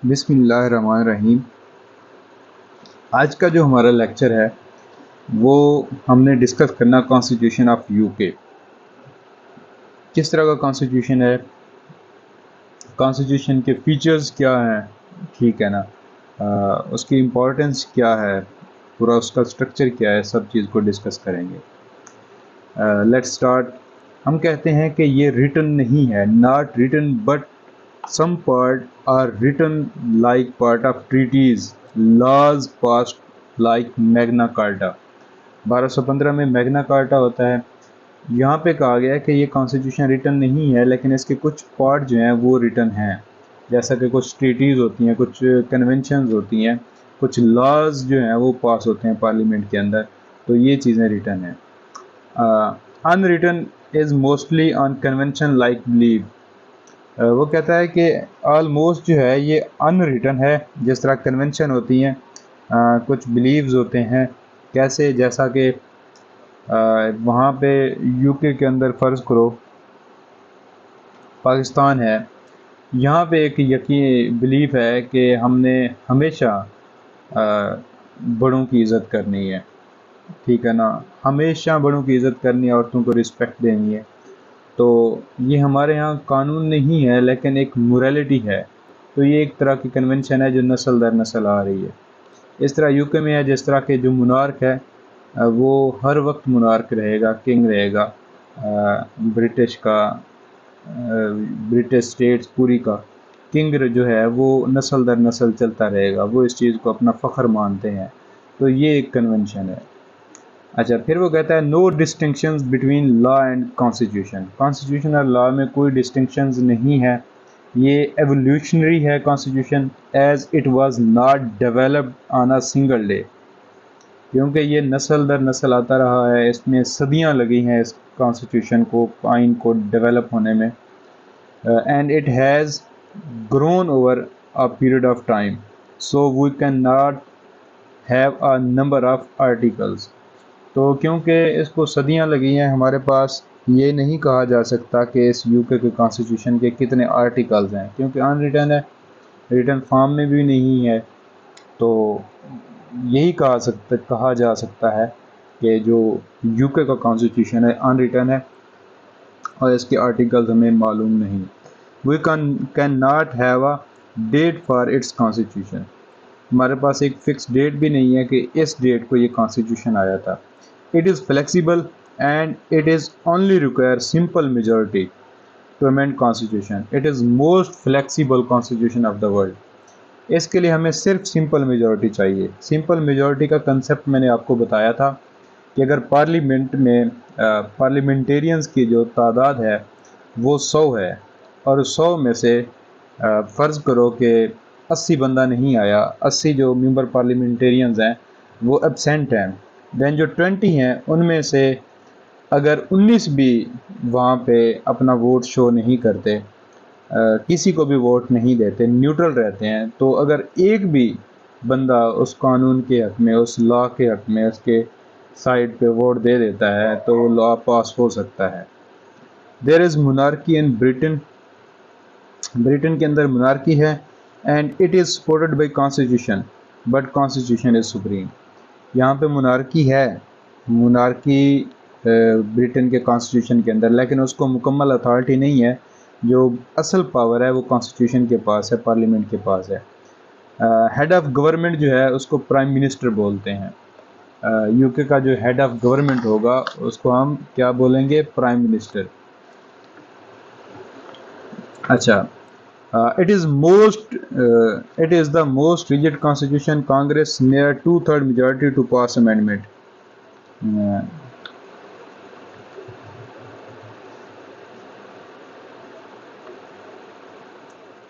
बिस्मिल्लाहिर्रहमानिर्रहीम। आज का जो हमारा लेक्चर है वो हमने डिस्कस करना कॉन्स्टिट्यूशन ऑफ यूके। किस तरह का कॉन्स्टिट्यूशन है, कॉन्स्टिट्यूशन के फीचर्स क्या हैं, ठीक है ना, उसकी इम्पोर्टेंस क्या है, पूरा उसका स्ट्रक्चर क्या है, सब चीज़ को डिस्कस करेंगे। Let's start. हम कहते हैं कि ये रिटन नहीं है, not written but some part are written like part of treaties, laws passed like Magna Carta। 1215 में मैग्ना कार्टा होता है। यहाँ पे कहा गया है कि ये कॉन्स्टिट्यूशन रिटन नहीं है, लेकिन इसके कुछ पार्ट जो हैं वो रिटन हैं। जैसा कि कुछ ट्रीटीज़ होती हैं, कुछ कन्वेंशंस होती हैं, कुछ लॉज जो हैं वो पास होते हैं पार्लियामेंट के अंदर, तो ये चीज़ें रिटन हैं। Unwritten is mostly on convention like believe. वो कहता है कि ऑलमोस्ट जो है ये अनरिटन है, जिस तरह कन्वेंशन होती हैं, कुछ बिलीव्स होते हैं। कैसे, जैसा कि वहाँ पे यूके के अंदर फ़र्ज़ करो पाकिस्तान है, यहाँ पे एक यकीन बिलीफ है कि हमने हमेशा बड़ों की इज़्ज़त करनी है, ठीक है ना, हमेशा बड़ों की इज़्ज़त करनी है, औरतों को रिस्पेक्ट देनी है। तो ये हमारे यहाँ कानून नहीं है, लेकिन एक मोरालिटी है। तो ये एक तरह की कन्वेंशन है जो नस्ल दर नस्ल आ रही है। इस तरह यूके में है, जिस तरह के जो मुनार्क है वो हर वक्त मुनार्क रहेगा, किंग रहेगा, ब्रिटिश का, ब्रिटिश स्टेट्स पूरी का किंग जो है वो नस्ल दर नस्ल चलता रहेगा। वो इस चीज़ को अपना फ़ख्र मानते हैं। तो ये एक कन्वेंशन है। अच्छा, फिर वो कहता है no distinctions between law and constitution. Constitution और लॉ में कोई डिस्टिंक्शंस नहीं है। ये एवोल्यूशनरी है constitution, as it was not developed on a single day, क्योंकि ये नस्ल दर नस्ल आता रहा है। इसमें सदियां लगी हैं इस कॉन्स्टिट्यूशन को, आइन को डेवलप होने में। And it has grown over a period of time, so we can not have a number of articles. तो क्योंकि इसको सदियां लगी हैं हमारे पास, ये नहीं कहा जा सकता कि इस यूके के कॉन्स्टिट्यूशन के कितने आर्टिकल्स हैं, क्योंकि अनरिटन है, रिटन फॉर्म में भी नहीं है। तो यही कहा जा सकता है कि जो यूके का कॉन्स्टिट्यूशन है अनरिटन है और इसके आर्टिकल्स हमें मालूम नहीं। We can not have a date for its constitution. हमारे पास एक फिक्स डेट भी नहीं है कि इस डेट को ये कॉन्स्टिट्यूशन आया था। It is flexible and it is only require simple majority to amend constitution. It is most flexible constitution of the world. इसके लिए हमें सिर्फ सिंपल मेजॉरिटी चाहिए। सिंपल मेजॉरिटी का कंसेप्ट मैंने आपको बताया था कि अगर पार्लियामेंट में पार्लियामेंटेरियंस की जो तादाद है वो 100 है, और 100 में से फ़र्ज़ करो कि 80 बंदा नहीं आया, 80 जो मेंबर पार्लियामेंटेरियंस हैं वो एब्सेंट हैं, दैन जो 20 हैं उनमें से अगर 19 भी वहाँ पे अपना वोट शो नहीं करते, किसी को भी वोट नहीं देते, न्यूट्रल रहते हैं, तो अगर एक भी बंदा उस कानून के हक़ में, उस लॉ के हक़ में, उसके साइड पे वोट दे देता है तो लॉ पास हो सकता है। There is monarchy in Britain. Britain के अंदर मोनार्की है and it is supported by constitution, but constitution is supreme. यहाँ पे मोनार्की है, मोनार्की ब्रिटेन के कॉन्स्टिट्यूशन के अंदर, लेकिन उसको मुकम्मल अथॉरिटी नहीं है। जो असल पावर है वो कॉन्स्टिट्यूशन के पास है, पार्लियामेंट के पास है। हेड ऑफ गवर्नमेंट जो है उसको प्राइम मिनिस्टर बोलते हैं। यूके का जो हेड ऑफ गवर्नमेंट होगा उसको हम क्या बोलेंगे, प्राइम मिनिस्टर। अच्छा, it is the most rigid constitution. Congress near 2/3 majority to pass amendment.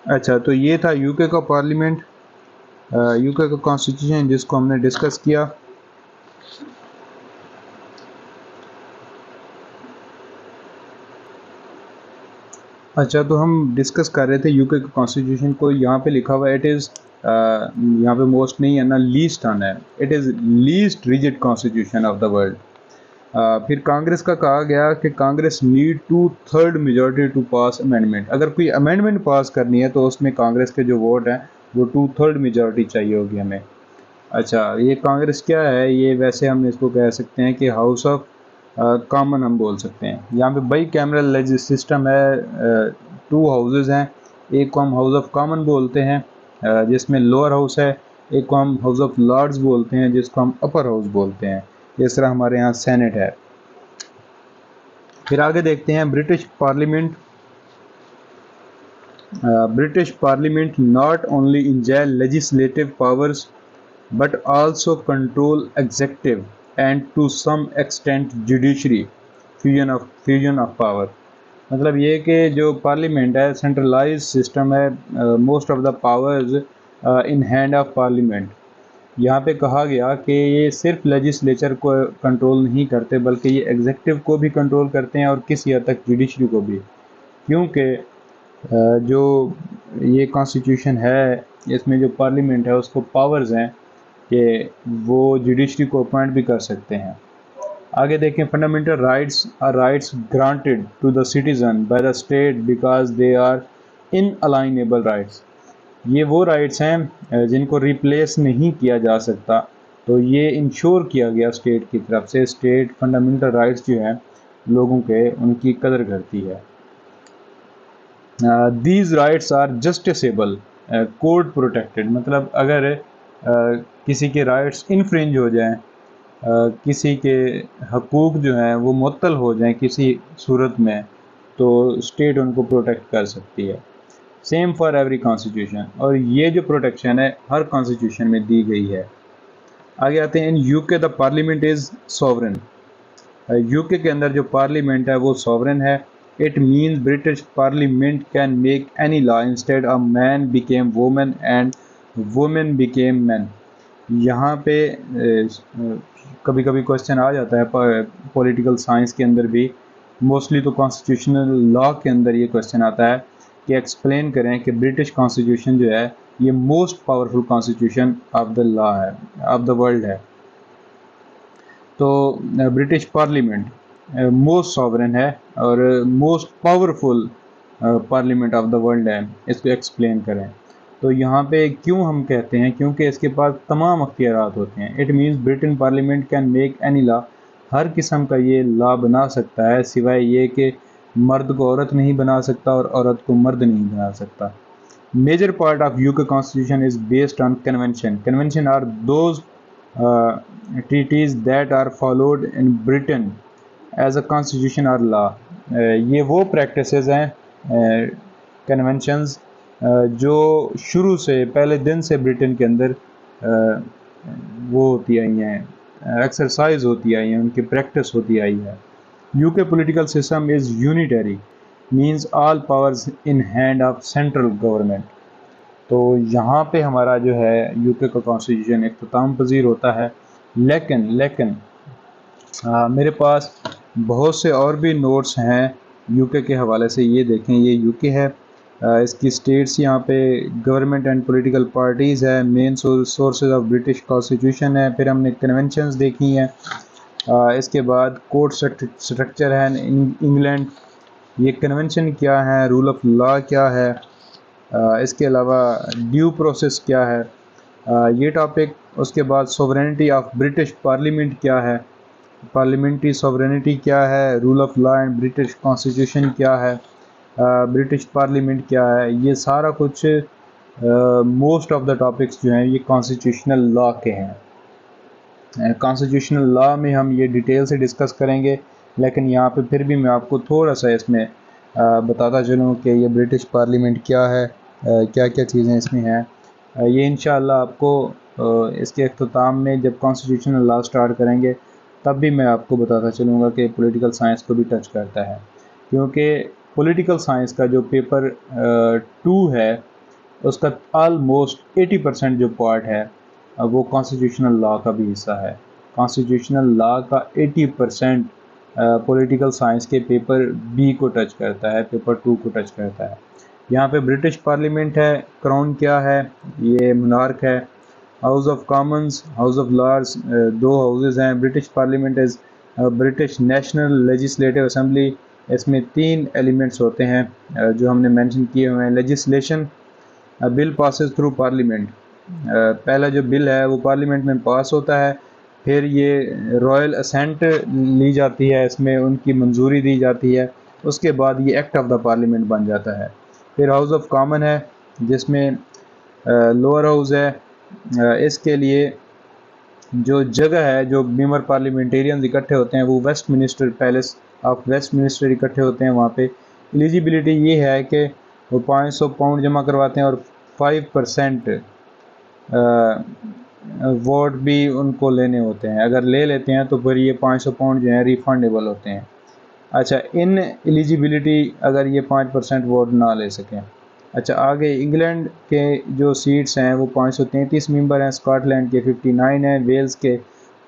अच्छा, तो ये था यूके का पार्लियामेंट, यूके का कॉन्स्टिट्यूशन जिसको हमने डिस्कस किया। अच्छा, तो हम डिस्कस कर रहे थे यूके के कॉन्स्टिट्यूशन को। यहाँ पे लिखा हुआ है इट इज़, यहाँ पे मोस्ट नहीं है ना, लीस्ट आना है। It is least rigid constitution of the world. फिर कांग्रेस का कहा गया कि Congress need 2/3 majority to pass amendment. अगर कोई अमेंडमेंट पास करनी है तो उसमें कांग्रेस के जो वोट हैं वो 2/3 मेजॉरिटी चाहिए होगी हमें। अच्छा, ये कांग्रेस क्या है, ये वैसे हम इसको कह सकते हैं कि हाउस ऑफ कॉमन हम बोल सकते हैं। यहाँ पे बाई कैमरल लेजिस्लेटिव सिस्टम है, 2 हाउसेज हैं, एक को हम हाउस ऑफ कॉमन बोलते हैं जिसमें लोअर हाउस है, एक को हम हाउस ऑफ लॉर्ड्स बोलते हैं जिसको हम अपर हाउस बोलते हैं। इस तरह हमारे यहाँ सेनेट है। फिर आगे देखते हैं British parliament. British parliament not only enjoy legislative powers but also control executive and to some extent judiciary fusion of power। मतलब ये कि जो पार्लियामेंट है सेंट्रलाइज सिस्टम है, most of the powers in hand of parliament. यहाँ पे कहा गया कि ये सिर्फ लेजिस्लेचर को कंट्रोल नहीं करते बल्कि ये एग्जीक्यूटिव को भी कंट्रोल करते हैं और किसी हद तक जुडिशरी को भी, क्योंकि जो ये कॉन्स्टिट्यूशन है इसमें जो पार्लियामेंट है उसको पावर्स हैं कि वो जुडिशरी को अपॉइंट भी कर सकते हैं। आगे देखें, fundamental rights are rights granted to the citizen by the state because they are inalienable rights. ये वो राइट्स हैं जिनको रिप्लेस नहीं किया जा सकता, तो ये इंश्योर किया गया स्टेट की तरफ से। स्टेट फंडामेंटल राइट्स जो हैं लोगों के, उनकी कदर करती है। These rights are justiciable court protected. मतलब अगर किसी के राइट्स इनफ्रिंज हो जाएं, किसी के हकूक़ जो हैं वो मुअत्तल हो जाएं किसी सूरत में, तो स्टेट उनको प्रोटेक्ट कर सकती है। सेम फॉर एवरी कॉन्स्टिट्यूशन, और ये जो प्रोटेक्शन है हर कॉन्स्टिट्यूशन में दी गई है। आगे आते हैं, in UK the parliament is sovereign. UK के अंदर जो पार्लियामेंट है वो सॉवरेन है। It means British parliament can make any law instead a man became women and women became man. यहाँ पे कभी कभी क्वेश्चन आ जाता है पॉलिटिकल साइंस के अंदर भी, मोस्टली तो कॉन्स्टिट्यूशनल लॉ के अंदर ये क्वेश्चन आता है कि एक्सप्लेन करें कि ब्रिटिश कॉन्स्टिट्यूशन जो है ये most powerful constitution of the law है, ऑफ द वर्ल्ड है। तो ब्रिटिश पार्लियामेंट मोस्ट सॉवरेन है और most powerful parliament of the world है, इसको एक्सप्लेन करें। तो यहाँ पे क्यों हम कहते हैं, क्योंकि इसके पास तमाम अख्तियारात होते हैं। It means Britain parliament can make any law, हर किस्म का ये लॉ बना सकता है, सिवाय ये कि मर्द को औरत नहीं बना सकता और औरत को मर्द नहीं बना सकता। Major part of UK constitution is based on convention. Convention are those treaties that are followed in Britain as a constitution और लॉ। ये वो प्रैक्टिसेस हैं कन्वेंशंस जो शुरू से, पहले दिन से ब्रिटेन के अंदर वो होती आई हैं, एक्सरसाइज होती आई हैं, उनकी प्रैक्टिस होती आई है। UK political system is unitary, means all powers in hand of central government. तो यहाँ पे हमारा जो है यूके का कॉन्स्टिट्यूशन इख्तिताम पजीर होता है। लेकिन मेरे पास बहुत से और भी नोट्स हैं यूके के हवाले से। ये देखें, ये यूके है, इसकी स्टेट्स यहाँ पे गवर्नमेंट एंड पॉलिटिकल पार्टीज़ है, main sources of British constitution है, फिर हमने कन्वेंशंस देखी हैं, इसके बाद कोर्ट स्ट्रक्चर है इंग्लैंड, ये कन्वेंशन क्या है, रूल ऑफ लॉ क्या है, इसके अलावा ड्यू प्रोसेस क्या है, ये टॉपिक। उसके बाद सोवरेनिटी ऑफ ब्रिटिश पार्लियामेंट क्या है, पार्लियामेंट्री सोवरेनिटी क्या है, rule of law and British constitution क्या है, ब्रिटिश पार्लियामेंट क्या है, ये सारा कुछ मोस्ट ऑफ द टॉपिक्स जो हैं ये कॉन्स्टिट्यूशनल लॉ के हैं। कॉन्स्टिट्यूशनल लॉ में हम ये डिटेल से डिस्कस करेंगे, लेकिन यहाँ पे फिर भी मैं आपको थोड़ा सा इसमें बताता चलूँ कि ये ब्रिटिश पार्लियामेंट क्या है, क्या क्या चीज़ें इसमें हैं। ये इंशाअल्लाह आपको इसके अख्तिताम में जब कॉन्स्टिट्यूशनल लॉ स्टार्ट करेंगे तब भी मैं आपको बताता चलूँगा कि पॉलिटिकल साइंस को भी टच करता है, क्योंकि पॉलिटिकल साइंस का जो पेपर 2 है उसका ऑलमोस्ट 80% जो पार्ट है वो कॉन्स्टिट्यूशनल लॉ का भी हिस्सा है। कॉन्स्टिट्यूशनल लॉ का 80% पॉलिटिकल साइंस के पेपर बी को टच करता है, पेपर 2 को टच करता है। यहाँ पे ब्रिटिश पार्लियामेंट है, क्राउन क्या है, ये मोनार्क है, House of Commons, House of Lords, 2 houses हैं। British parliament is British national legislative assembly, इसमें 3 एलिमेंट्स होते हैं जो हमने मेंशन किए हुए हैं। Legislation, bill passes through parliament. पहला जो बिल है वो पार्लियामेंट में पास होता है, फिर ये रॉयल असेंट ली जाती है, इसमें उनकी मंजूरी दी जाती है, उसके बाद ये एक्ट ऑफ द पार्लियामेंट बन जाता है। फिर हाउस ऑफ कॉमन है जिसमें लोअर हाउस है। इसके लिए जो जगह है, जो मेंबर पार्लियामेंटेरियन इकट्ठे होते हैं वो वेस्टमिनिस्टर पैलेस ऑफ वेस्टमिनिस्टर इकट्ठे होते हैं वहाँ पे। एलिजिबिलिटी ये है कि वो 500 पाउंड जमा करवाते हैं और 5% वोट भी उनको लेने होते हैं। अगर ले लेते हैं तो फिर ये 500 पाउंड जो है रिफंडेबल होते हैं। अच्छा, इन एलिजिबिलिटी अगर ये 5% वोट ना ले सकें। अच्छा, आगे इंग्लैंड के जो सीट्स हैं वो 533 मेंबर हैं, स्कॉटलैंड के 59 हैं, वेल्स के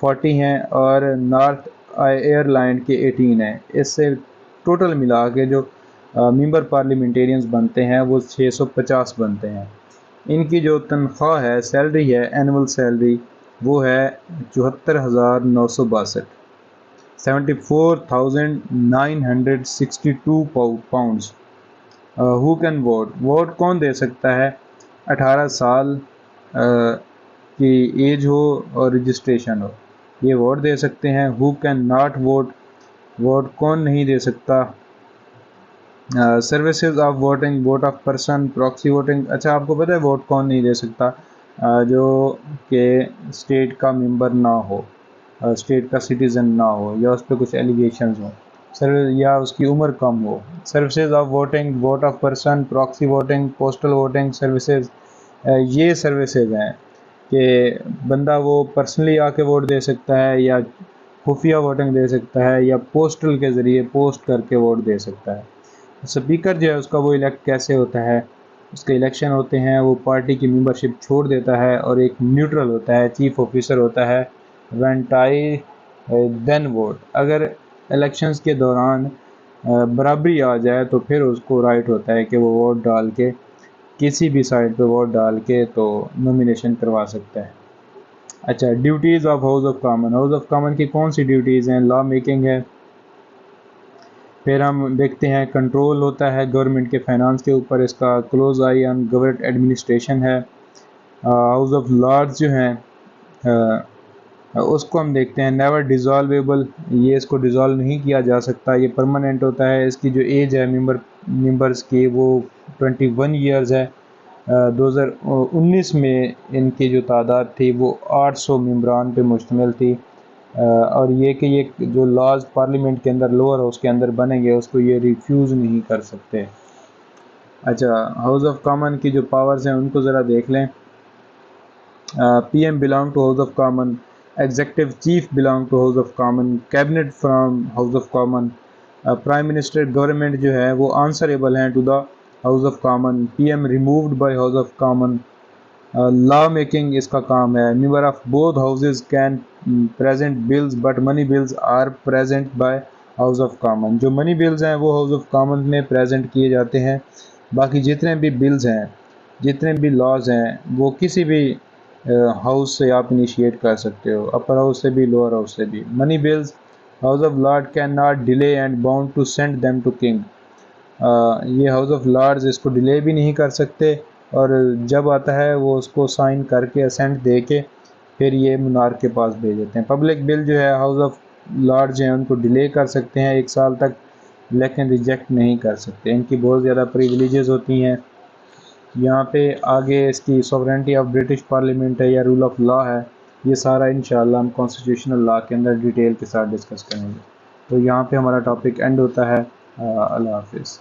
40 हैं और नॉर्थ आयरलैंड के 18 हैं। इससे टोटल मिला के जो मेंबर पार्लियामेंटेरियंस बनते हैं वो 650 बनते हैं। इनकी जो तनख्वाह है, सैलरी है, एनुअल सैलरी वो है 74,962 74,962 pounds. Who can vote, vote कौन दे सकता है? 18 साल की एज हो और रजिस्ट्रेशन हो, ये वोट दे सकते हैं। Who can not vote, vote कौन नहीं दे सकता? Services of voting, vote of person, proxy voting. अच्छा, आपको पता है वोट कौन नहीं दे सकता? जो कि स्टेट का मेंबर ना हो, स्टेट का सिटीज़न ना हो, या उस पर कुछ एलिगेशंस हो, या उसकी उम्र कम हो। Services of voting, vote of person, proxy voting, postal voting services, ये सर्विसेज हैं कि बंदा वो पर्सनली आके वोट दे सकता है, या खुफिया वोटिंग दे सकता है, या पोस्टल के ज़रिए पोस्ट करके वोट दे सकता है। स्पीकर जो है उसका वो इलेक्ट कैसे होता है? उसके इलेक्शन होते हैं, वो पार्टी की मेंबरशिप छोड़ देता है और एक न्यूट्रल होता है, चीफ ऑफिसर होता है। व्हेन टाई देन वोट, अगर इलेक्शंस के दौरान बराबरी आ जाए तो फिर उसको राइट होता है कि वो वोट डाल के किसी भी साइड पे वोट डाल के तो नॉमिनेशन करवा सकता है। अच्छा, duties of house of common. House of common की कौन सी ड्यूटीज़ हैं? लॉ मेकिंग है, फिर हम देखते हैं कंट्रोल होता है गवर्नमेंट के फाइनेंस के ऊपर, इसका close I on government administration है। हाउस ऑफ लॉर्ड्स जो हैं उसको हम देखते हैं नेवर डिज़ोल्वेबल, ये इसको डिज़ोल्व नहीं किया जा सकता, ये परमानेंट होता है। इसकी जो एज है मेंबर्स की वो 21 ईयर्स है। 2019 में इनकी जो तादाद थी वो 800 मेंबरान पे मुश्तमिल थी। और ये कि ये जो लॉज पार्लियामेंट के अंदर लोअर हाउस के अंदर बनेंगे उसको ये रिफ्यूज़ नहीं कर सकते। अच्छा, हाउस ऑफ कॉमन की जो पावर्स हैं उनको ज़रा देख लें। PM belong to house of common, executive chief belong to house of common, cabinet from house of common, prime minister government जो है वो आंसरेबल हैं to the house of common. PM removed by house of common. Law making इसका काम है। Member of both houses can present bills but money bills are present by house of common. जो money bills हैं वो house of common में present किए जाते हैं। बाकी जितने भी बिल्स हैं, जितने भी लॉज हैं वो किसी भी हाउस से आप इनिशिएट कर सकते हो, अपर हाउस से भी, लोअर हाउस से भी। Money bills house of lord can not delay and bound to send them to king. ये हाउस ऑफ लॉर्ड्स इसको डिले भी नहीं कर सकते और जब आता है वो उसको साइन करके असेंट दे के फिर ये मुनार्क के पास भेज देते हैं। पब्लिक बिल जो है हाउस ऑफ लॉर्ड्स हैं उनको डिले कर सकते हैं 1 साल तक, लेकिन रिजेक्ट नहीं कर सकते। इनकी बहुत ज़्यादा प्रिविलेजेस होती हैं। यहाँ पे आगे इसकी सॉवरेंटी ऑफ ब्रिटिश पार्लियामेंट है या रूल ऑफ लॉ है, ये सारा इंशाल्लाह हम कॉन्स्टिट्यूशनल लॉ के अंदर डिटेल के साथ डिस्कस करेंगे। तो यहाँ पे हमारा टॉपिक एंड होता है। अल्लाह हाफिज़।